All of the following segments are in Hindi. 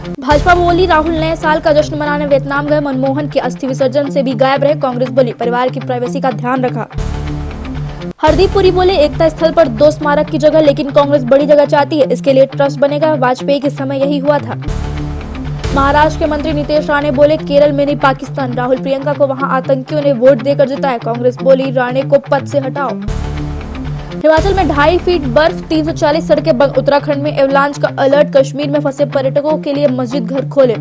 भाजपा बोली राहुल नए साल का जश्न मनाने वियतनाम गए, मनमोहन के अस्थि विसर्जन से भी गायब रहे। कांग्रेस बोली परिवार की प्राइवेसी का ध्यान रखा। हरदीप पुरी बोले एकता स्थल पर 2 स्मारक की जगह, लेकिन कांग्रेस बड़ी जगह चाहती है, इसके लिए ट्रस्ट बनेगा। वाजपेयी के समय यही हुआ था। महाराष्ट्र के मंत्री नितेश राणे बोले केरल में नहीं पाकिस्तान, राहुल प्रियंका को वहां आतंकियों ने वोट देकर जिताया। कांग्रेस बोली राणे को पद से हटाओ। हिमाचल में 2.5 फीट बर्फ, 340 सड़कें बंद। उत्तराखंड में एवलांच का अलर्ट, कश्मीर में फंसे पर्यटकों के लिए मस्जिद घर खोले।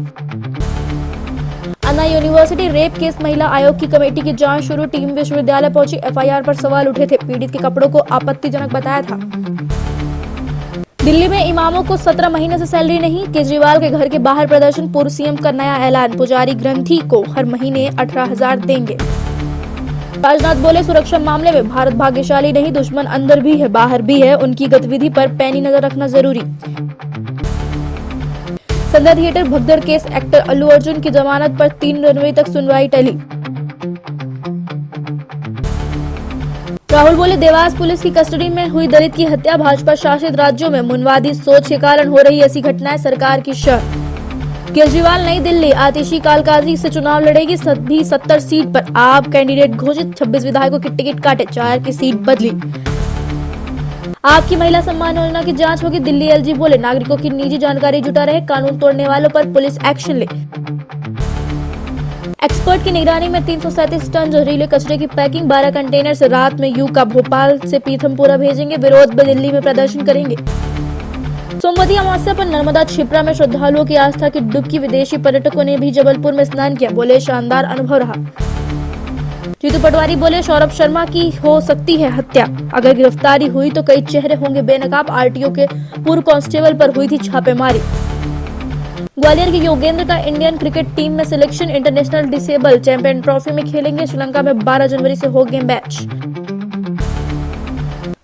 अन्ना यूनिवर्सिटी रेप केस, महिला आयोग की कमेटी की जांच शुरू, टीम विश्वविद्यालय पहुंची। एफआईआर पर सवाल उठे थे, पीड़ित के कपड़ों को आपत्तिजनक बताया था। दिल्ली में इमामों को 17 महीने से सैलरी नहीं, केजरीवाल के घर के बाहर प्रदर्शन। पूर्व सीएम का नया ऐलान, पुजारी ग्रंथी को हर महीने 18,000 देंगे। राजनाथ बोले सुरक्षा मामले में भारत भाग्यशाली नहीं, दुश्मन अंदर भी है बाहर भी है, उनकी गतिविधि पर पैनी नजर रखना जरूरी। संध्या थिएटर भगदड़ केस, एक्टर अल्लू अर्जुन की जमानत पर 3 जनवरी तक सुनवाई टली। राहुल बोले देवास पुलिस की कस्टडी में हुई दलित की हत्या, भाजपा शासित राज्यों में मुनवादी सोच के कारण हो रही ऐसी घटनाएं सरकार की शर्त। केजरीवाल नई दिल्ली, आतिशी कालकाजी से चुनाव लड़ेगी, सभी 70 सीट पर आप कैंडिडेट घोषित। 26 विधायकों की टिकट काटे, 4 की सीट बदली। आपकी महिला सम्मान योजना की जांच होगी, दिल्ली एलजी बोले नागरिकों की निजी जानकारी जुटा रहे, कानून तोड़ने वालों पर पुलिस एक्शन ले। एक्सपर्ट की निगरानी में 337 टन जहरीले कचरे की पैकिंग, 12 कंटेनर से रात में यूका भोपाल से पीथमपुरा भेजेंगे, विरोध में दिल्ली में प्रदर्शन करेंगे। सोमवती अमावस्या पर नर्मदा क्षिप्रा में श्रद्धालुओं की आस्था की डुबकी, विदेशी पर्यटकों ने भी जबलपुर में स्नान किया, बोले शानदार अनुभव रहा। जीतू पटवारी बोले सौरभ शर्मा की हो सकती है हत्या, अगर गिरफ्तारी हुई तो कई चेहरे होंगे बेनकाब। आरटीओ के पूर्व कांस्टेबल पर हुई थी छापेमारी। ग्वालियर के योगेंद्र का इंडियन क्रिकेट टीम में selection, international disable champion trophy में खेलेंगे, श्रीलंका में 12 जनवरी से होंगे मैच।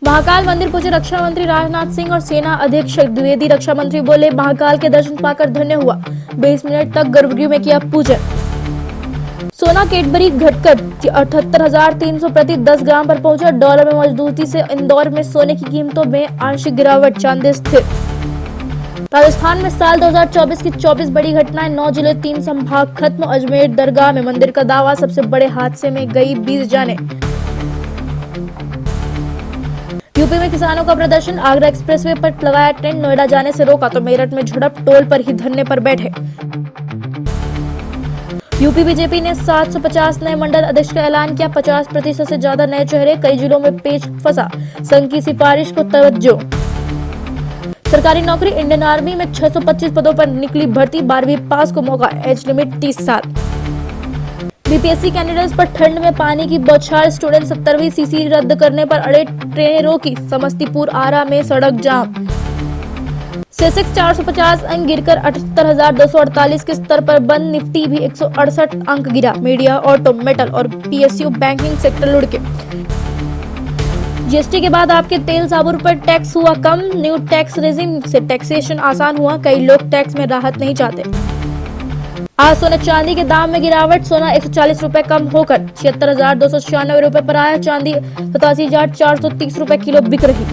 महाकाल मंदिर पहुंचे रक्षा मंत्री राजनाथ सिंह और सेना अध्यक्ष द्विवेदी। रक्षा मंत्री बोले महाकाल के दर्शन पाकर धन्य हुआ, 20 मिनट तक गर्भगृह में किया पूजन। सोना कैडबरी घटकर 78,300 प्रति 10 ग्राम पर पहुंचा, डॉलर में मजबूती से इंदौर में सोने की कीमतों में आंशिक गिरावट, चांदी स्थिर। राजस्थान में साल 2024 की 24 बड़ी घटनाएं, 9 जिले 3 संभाग खत्म। अजमेर दरगाह में मंदिर का दावा, सबसे बड़े हादसे में गई 20 जाने। यूपी में किसानों का प्रदर्शन, आगरा एक्सप्रेसवे पर लगाया टेंट, नोएडा जाने से रोका तो मेरठ में झड़प, टोल पर ही धरने पर बैठे। यूपी बीजेपी ने 750 नए मंडल अध्यक्ष का ऐलान किया, 50% से ज्यादा नए चेहरे, कई जिलों में पेच फंसा, संघ की सिफारिश को तवज्जो। सरकारी नौकरी, इंडियन आर्मी में 625 पदों पर निकली भर्ती, 12वीं पास को मौका, एज लिमिट 30 साल। बीपीएससी कैंडिडेट्स पर ठंड में पानी की बौछार, स्टूडेंट 70वीं सीसी रद्द करने पर अड़े, ट्रेनें रोकी, समस्तीपुर आरा में सड़क जाम। सेंसेक्स 450 अंक गिरकर 78,248 के स्तर पर बंद, निफ्टी भी 168 अंक गिरा। मीडिया, ऑटो, मेटल और पीएसयू बैंकिंग सेक्टर लुढ़के। जीएसटी के बाद आपके तेल साबुन पर टैक्स हुआ कम, न्यू टैक्स रेजिम से टैक्सेशन आसान हुआ, कई लोग टैक्स में राहत नहीं चाहते। आज सोने चांदी के दाम में गिरावट, सोना 140 रुपए कम होकर 76,296 रुपए पर आया, चांदी 87,430 रुपए किलो बिक रही।